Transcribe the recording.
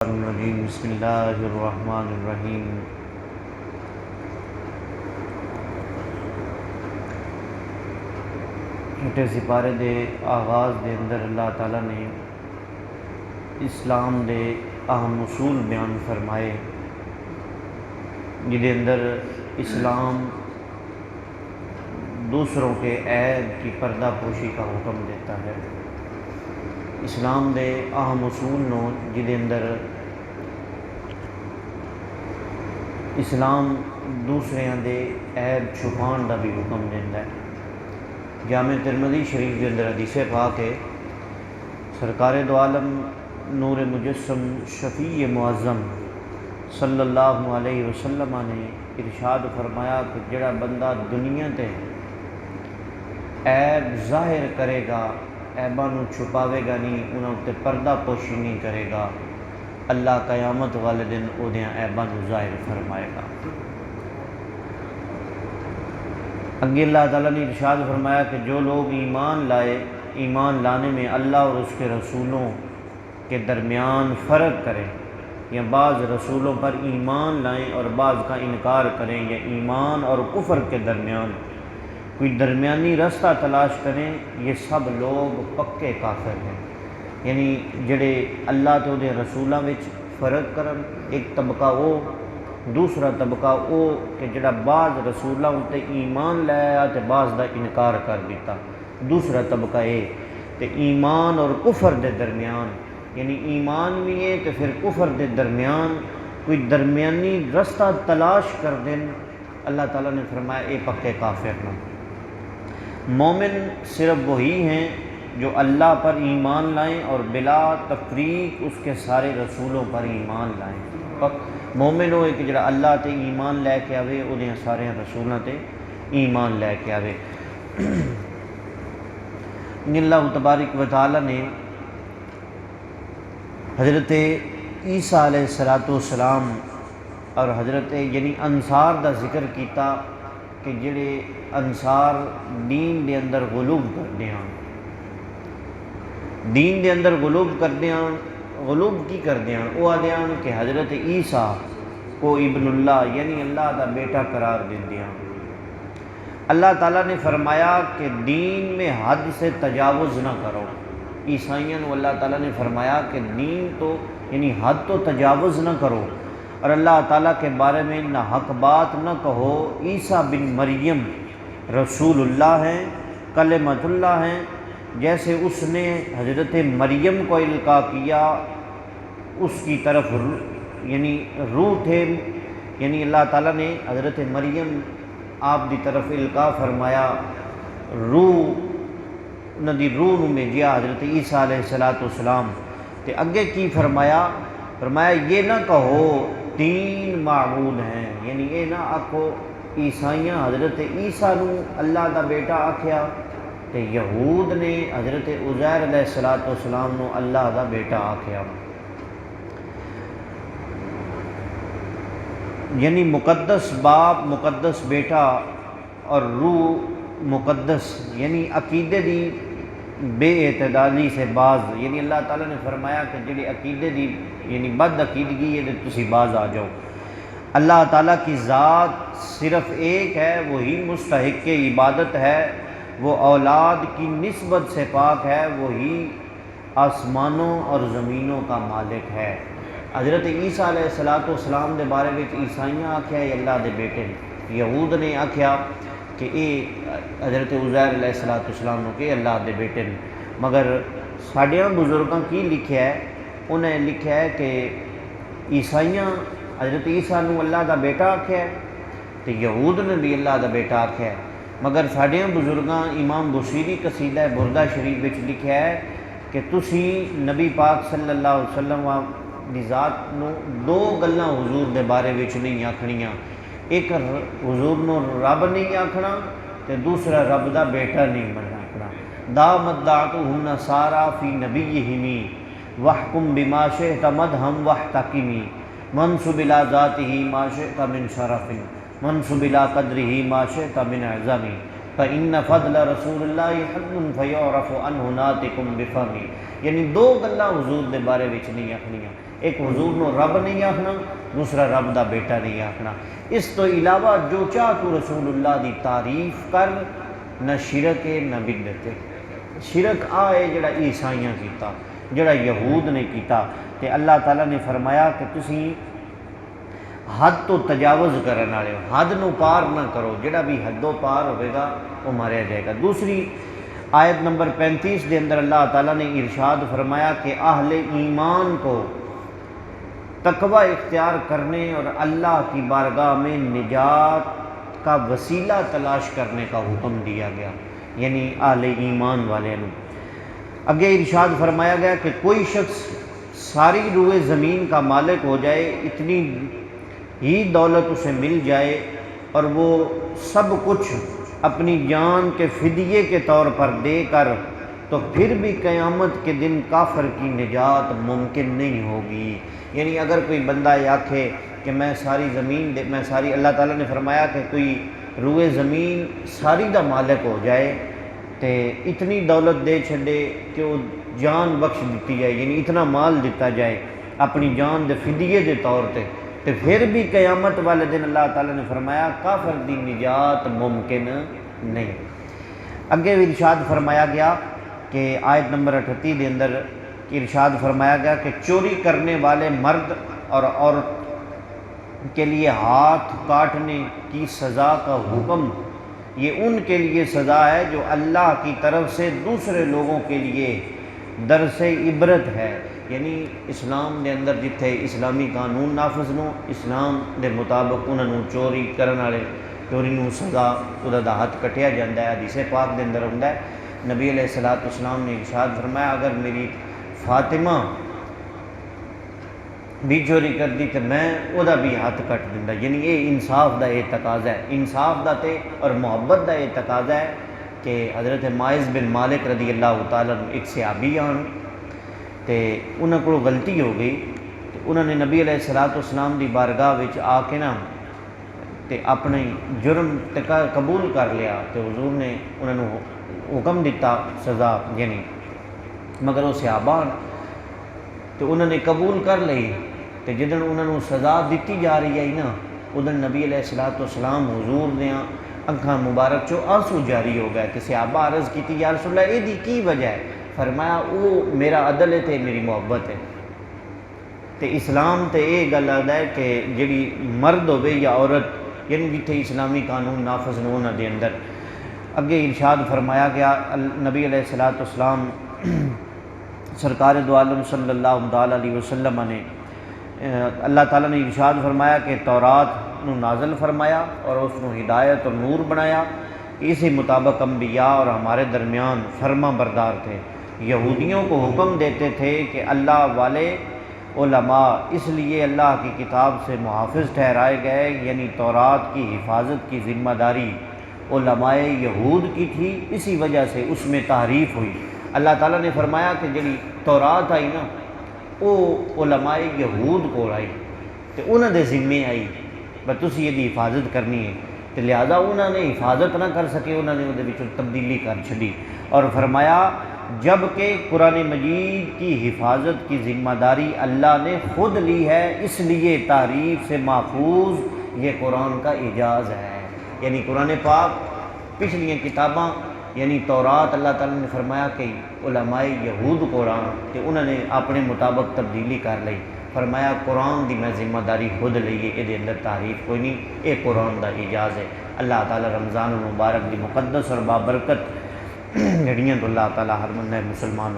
الرجیم بسم اللہ الرحمن الرحیم چھوٹے سپارے دے آغاز دے اندر اللہ تعالیٰ نے اسلام دے اہم اصول بیان فرمائے جدے اندر اسلام دوسروں کے عیب کی پردہ پوشی کا حکم دیتا ہے۔ اسلام دے اہم اصول نو جدے اندر اسلام دوسریاں دے عیب چھپان دا بھی حکم دیتا ہے۔ جامع ترمذی شریف کے اندر حدیث پاک ہے، سرکار دو عالم نور مجسم شفیع معظم صلی اللہ علیہ وسلم نے ارشاد فرمایا کہ جڑا بندہ دنیا تے عیب ظاہر کرے گا، عیباں نو چھپاوے گا نہیں، انہاں تے پردہ پوشی نہیں کرے گا، اللہ قیامت والے دن اودیاں عیباں نو ظاہر فرمائے گا۔ اگے اللہ تعالیٰ نے ارشاد فرمایا کہ جو لوگ ایمان لائے، ایمان لانے میں اللہ اور اس کے رسولوں کے درمیان فرق کریں، یا بعض رسولوں پر ایمان لائیں اور بعض کا انکار کریں، یا ایمان اور کفر کے درمیان کوئی درمیانی رستہ تلاش کریں، یہ سب لوگ پکے کافر ہیں۔ یعنی جڑے اللہ تو دے رسولاں وچ فرق کرن، ایک طبقہ وہ، دوسرا طبقہ وہ کہ جڑا بعض رسولاں تے ایمان لے آیا تے بعض دا انکار کر دیتا، دوسرا طبقہ یہ تے ایمان اور کفر دے درمیان، یعنی ایمان بھی ہے تے پھر کفر دے درمیان کوئی درمیانی رستہ تلاش کر دیں، اللہ تعالیٰ نے فرمایا اے پکے کافر ہیں۔ مومن صرف وہی ہیں جو اللہ پر ایمان لائیں اور بلا تفریق اس کے سارے رسولوں پر ایمان لائیں۔ مومن ہوئے کہ جڑا اللہ تے ایمان لے کے آوے، انہیں سارے رسولوں تے ایمان لے کے آوے۔ اللہ تبارک و تعالیٰ نے حضرت عیسیٰ علیہ السلام اور حضرت یعنی انصار دا ذکر کیتا کہ جڑے انصار دین دے اندر غلوب کرتے ہیں، دین دے اندر غلوب کرتے ہیں، غلوب کی کرتے ہیں، وہ آدھے ہیں کہ حضرت عیسیٰ کو ابن اللہ یعنی اللہ دا بیٹا قرار دیتے ہیں۔ اللہ تعالیٰ نے فرمایا کہ دین میں حد سے تجاوز نہ کرو۔ عیسائیوں کو اللہ تعالیٰ نے فرمایا کہ دین تو یعنی حد تو تجاوز نہ کرو، اور اللہ تعالیٰ کے بارے میں نہ حق بات نہ کہو۔ عیسیٰ بن مریم رسول اللہ ہیں، کلمۃ اللہ ہیں، جیسے اس نے حضرت مریم کو القاء کیا، اس کی طرف یعنی روح تھے، یعنی اللہ تعالیٰ نے حضرت مریم آپ دی طرف القاء فرمایا، روح ندی روح میں جیا حضرت عیسیٰ علیہ السلام تے اگے کی فرمایا یہ نہ کہو تین معبود ہیں، یعنی یہ نہ آکھو عیسائیاں حضرت عیسیٰ نو اللہ دا بیٹا آکھیا تے یہود نے حضرت عزیر علیہ السلام نو اللہ دا بیٹا آکھیا۔ یعنی مقدس باپ، مقدس بیٹا اور روح مقدس، یعنی عقیدے دی بے اعتدالی سے باز، یعنی اللہ تعالیٰ نے فرمایا کہ جڑی عقیدے دی یعنی بد عقیدگی ہے تسی باز آ جاؤ۔ اللہ تعالیٰ کی ذات صرف ایک ہے، وہی مستحق عبادت ہے، وہ اولاد کی نسبت سے پاک ہے، وہی آسمانوں اور زمینوں کا مالک ہے۔ حضرت عیسیٰ علیہ السلام دے بارے میں عیسائیاں آکھیا یہ اللہ دے بیٹے ہیں، یہود نے آکھیا کہ اے حضرت عزیر علیہ السلام نو کہ اللہ دے بیٹے ہیں، مگر ساڈیاں بزرگاں کی لکھیا ہے، انہیں لکھیا ہے کہ عیسائیاں حضرت عیسیٰ نو اللہ دا بیٹا آکھیا ہے تو یہود نے بھی اللہ دا بیٹا آکھیا ہے، مگر ساڈیاں بزرگاں امام بصیری قصیدہ بردہ شریف وچ لکھیا ہے کہ تسی نبی پاک صلی اللہ علیہ وسلم دی ذات نو دو گلاں حضور دے بارے وچ نہیں آکھنیاں، ایک حضور نو رب نہیں آکھنا تے دوسرا رب دا بیٹا نہیں آکھنا۔ دامت دعتہم نصارا فی نبیہم وحکم بما شئت مدہم واحتکمی، منصب الی ذاتہ ما شئت من شرف، منصب الی قدرہ ما شئت من عظم، فإن فضل رسول اللہ حق فیعرف عنہ ناطق بفم۔ یعنی دو گلاں حضور دے بارے وچ نہیں آکھنیاں، ایک حضور نو رب نہیں آکھنا، دوسرا رب دا بیٹا نہیں آکھنا۔ اس تو علاوہ جو چاہ تو رسول اللہ دی تعریف کر، نہ شرک ہے نہ بدعت ہے۔ شرک آئے جڑا عیسائیاں کیتا، جڑا یہود نے کیتا، تے اللہ تعالیٰ نے فرمایا کہ تسی حد تو تجاوز کرنے والے ہو، حد نو پار نہ کرو، جڑا بھی حدوں پار ہوئے گا وہ ماریا جائے گا۔ دوسری آیت نمبر 35 دے اندر اللہ تعالیٰ نے ارشاد فرمایا کہ اہل ایمان کو تقوی اختیار کرنے اور اللہ کی بارگاہ میں نجات کا وسیلہ تلاش کرنے کا حکم دیا گیا، یعنی اہل ایمان والے نے۔ اگے ارشاد فرمایا گیا کہ کوئی شخص ساری روئے زمین کا مالک ہو جائے، اتنی ہی دولت اسے مل جائے اور وہ سب کچھ اپنی جان کے فدیے کے طور پر دے کر، تو پھر بھی قیامت کے دن کافر کی نجات ممکن نہیں ہوگی۔ یعنی اگر کوئی بندہ یہ آکھے کہ میں ساری زمین اللہ تعالیٰ نے فرمایا کہ کوئی روئے زمین ساری دا مالک ہو جائے تے اتنی دولت دے چھڑے کہ وہ جان بخش دیتی جائے، یعنی اتنا مال دیتا جائے اپنی جان دے فدیے دے طور تے پھر بھی قیامت والے دن اللہ تعالیٰ نے فرمایا کافر دی نجات ممکن نہیں۔ اگے بھی ارشاد فرمایا گیا کہ آیت نمبر 38 دے اندر ارشاد فرمایا گیا کہ چوری کرنے والے مرد اور عورت کے لیے ہاتھ کاٹنے کی سزا کا حکم، یہ ان کے لیے سزا ہے جو اللہ کی طرف سے دوسرے لوگوں کے لیے درس عبرت ہے۔ یعنی اسلام دے اندر جتھے اسلامی قانون نافذ نو، اسلام دے مطابق انہوں چوری کرنے والے چوری نو سزا خدا دا ہاتھ کٹیا جاتا ہے۔ حدیث پاک دے اندر ہوندا ہے، نبی علیہ الصلوۃ والسلام نے ارشاد فرمایا اگر میری فاطمہ بھی چوری کر دی تو میں وہ بھی ہاتھ کٹ دیندا۔ یعنی یہ انصاف دا یہ تقاضا ہے، انصاف دا تے اور محبت دا یہ تقاضا ہے کہ حضرت ماعز بن مالک رضی اللہ تعالیٰ عنہ ایک صحابی آن تے انہوں کو غلطی ہو گئی، انہوں نے نبی علیہ الصلوۃ والسلام دی بارگاہ وچ آ کے نا تے اپنے جرم قبول کر لیا، تے حضور نے انہوں نے حکم دیتا سزا، یعنی مگر وہ صحابہ تو انہوں نے قبول کر لئی، تے جدن انہوں نے سزا دیتی جا رہی ہے نا ادھر نبی علیہ الصلوۃ والسلام حضور نے اکھاں مبارک چو آنسو جاری ہو گئے، تے صحابہ عرض کیتی یا رسول اللہ یہ دی کی وجہ ہے؟ فرمایا وہ میرا عدل ہے تے میری محبت ہے۔ تے اسلام تے یہ گل آتا ہے کہ جڑی مرد ہوئے یا عورت، یعنی جتھے اسلامی قانون نافذ نہ ہونا دے اندر، اگے ارشاد فرمایا گیا نبی علیہ الصلوۃ والسلام سرکار دو عالم صلی اللہ علیہ وسلم نے اللہ تعالیٰ نے ارشاد فرمایا کہ تورات نو نازل فرمایا اور اس نو ہدایت اور نور بنایا، اسی مطابق انبیاء اور ہمارے درمیان فرما بردار تھے۔ یہودیوں کو حکم دیتے تھے کہ اللہ والے علماء اس لیے اللہ کی کتاب سے محافظ ٹھہرائے گئے، یعنی تورات کی حفاظت کی ذمہ داری علماء یہود کی تھی، اسی وجہ سے اس میں تحریف ہوئی۔ اللہ تعالیٰ نے فرمایا کہ جڑی تورات آئی نا وہ علماء یہود کو آئی تو انہوں دے ذمے آئی بس تسی یہ حفاظت کرنی ہے، تو لہذا انہوں نے حفاظت نہ کر سکے، انہوں نے وہ تبدیلی کر چھڑی اور فرمایا جب کہ قرآن مجید کی حفاظت کی ذمہ داری اللہ نے خود لی ہے، اس لیے تحریف سے محفوظ یہ قرآن کا اعجاز ہے۔ یعنی قرآن پاک پچھلی کتاباں یعنی تورات اللہ تعالیٰ نے فرمایا کہ علماء یہود قرآن کہ انہوں نے اپنے مطابق تبدیلی کر لی، فرمایا قرآن دی میں ذمہ داری خود لئیے، یہ اندر تعریف کوئی نہیں، یہ قرآن دا اعجاز ہے۔ اللہ تعالیٰ رمضان المبارک دی مقدس اور بابرکت گھڑیاں تو اللہ تعالیٰ ہر من مسلمان